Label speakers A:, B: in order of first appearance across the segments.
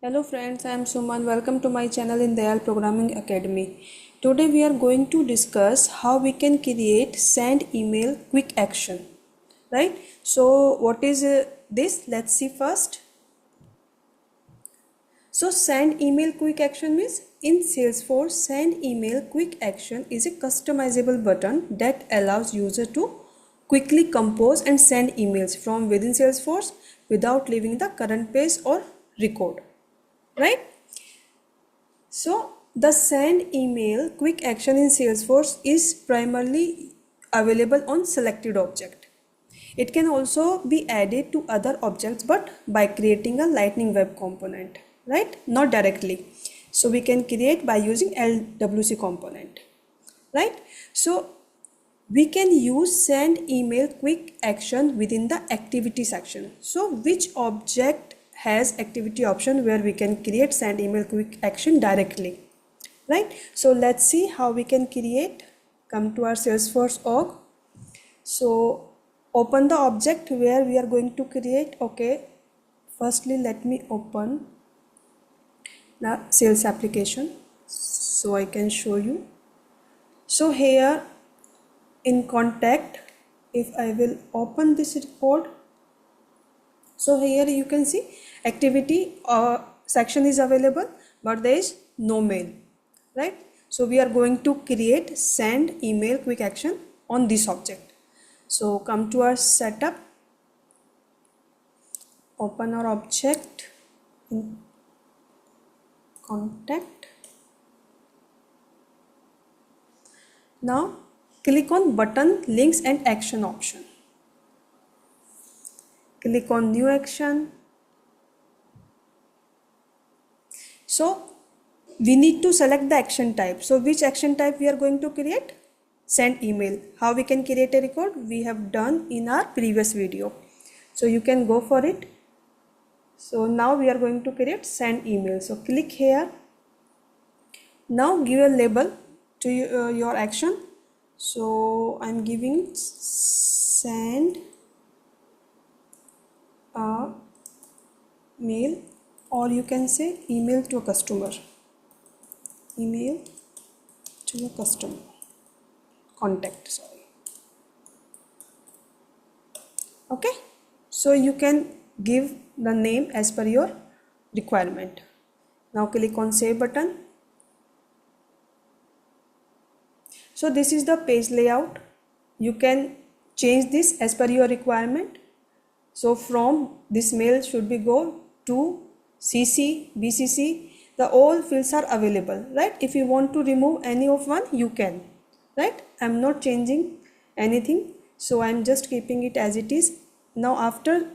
A: Hello friends, I am Suman. Welcome to my channel in Dayal Programming Academy. Today we are going to discuss how we can create send email quick action. Right? So what is this? Let's see first. So send email quick action means in Salesforce send email quick action is a customizable button that allows user to quickly compose and send emails from within Salesforce without leaving the current page or record. Right? So the send email quick action in Salesforce is primarily available on selected object. It can also be added to other objects but by creating a Lightning Web component, right? Not directly. So we can create by using LWC component, right? So we can use send email quick action within the activity section. So which object has activity option where we can create send email quick action directly, right? So let's see how we can create. Come to our Salesforce org. So open the object where we are going to create. Okay, firstly let me open the sales application so I can show you. So here in contact, if I will open this report, so here you can see activity section is available but there is no mail, right? So we are going to create send email quick action on this object. So come to our setup, open our object in contact. Now click on button links and action option. Click on new action. So we need to select the action type. So which action type we are going to create? Send email. How we can create a record? We have done in our previous video. So you can go for it. So now we are going to create send email. So click here. Now give a label to your action. So I'm giving send a mail, or you can say email to a customer. Email to a customer. Contact, sorry. Okay. So you can give the name as per your requirement. Now click on save button. So this is the page layout. You can change this as per your requirement. So from this mail should be go to CC, BCC, the all fields are available, right? If you want to remove any of one, you can, right? I'm not changing anything. So I'm just keeping it as it is. Now after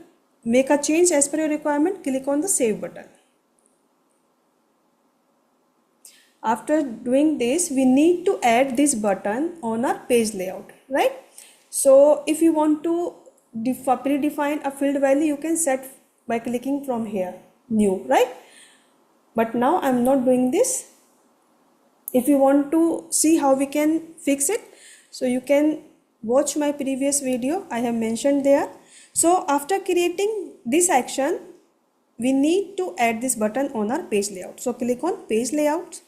A: make a change as per your requirement, click on the save button. After doing this, we need to add this button on our page layout, right? So if you want to predefine a field value, you can set by clicking from here, new, right? But now I'm not doing this. If you want to see how we can fix it, so you can watch my previous video, I have mentioned there. So after creating this action, we need to add this button on our page layout. So click on page layout.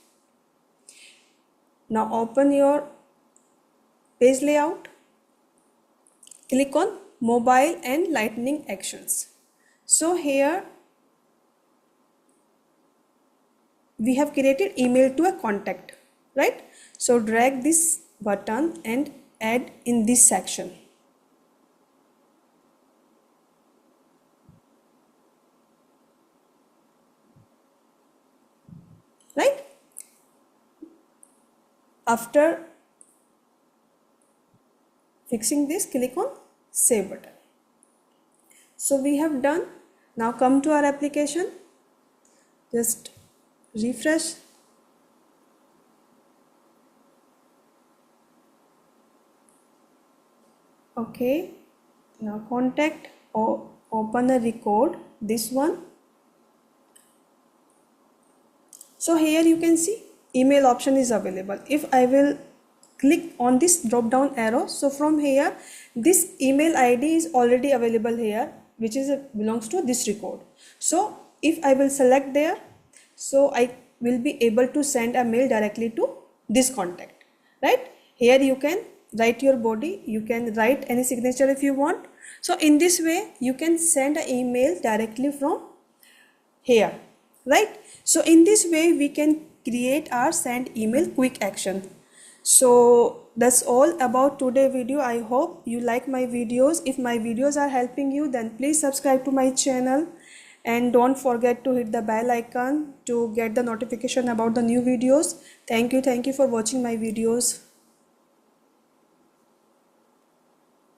A: Now open your page layout. Click on mobile and lightning actions. So here we have created email to a contact, right? So drag this button and add in this section. Right? After fixing this, click on save button. So we have done. Now come to our application. Just refresh. Okay. Now contact or open a record. This one. So here you can see email option is available. If I will click on this drop down arrow, so from here this email ID is already available here, which is belongs to this record. So if I will select there, so I will be able to send a mail directly to this contact, right? Here you can write your body, you can write any signature if you want. So in this way you can send an email directly from here, right? So in this way we can create our send email quick action. So that's all about today video. I hope you like my videos. If my videos are helping you, then please subscribe to my channel and don't forget to hit the bell icon to get the notification about the new videos. Thank you for watching my videos.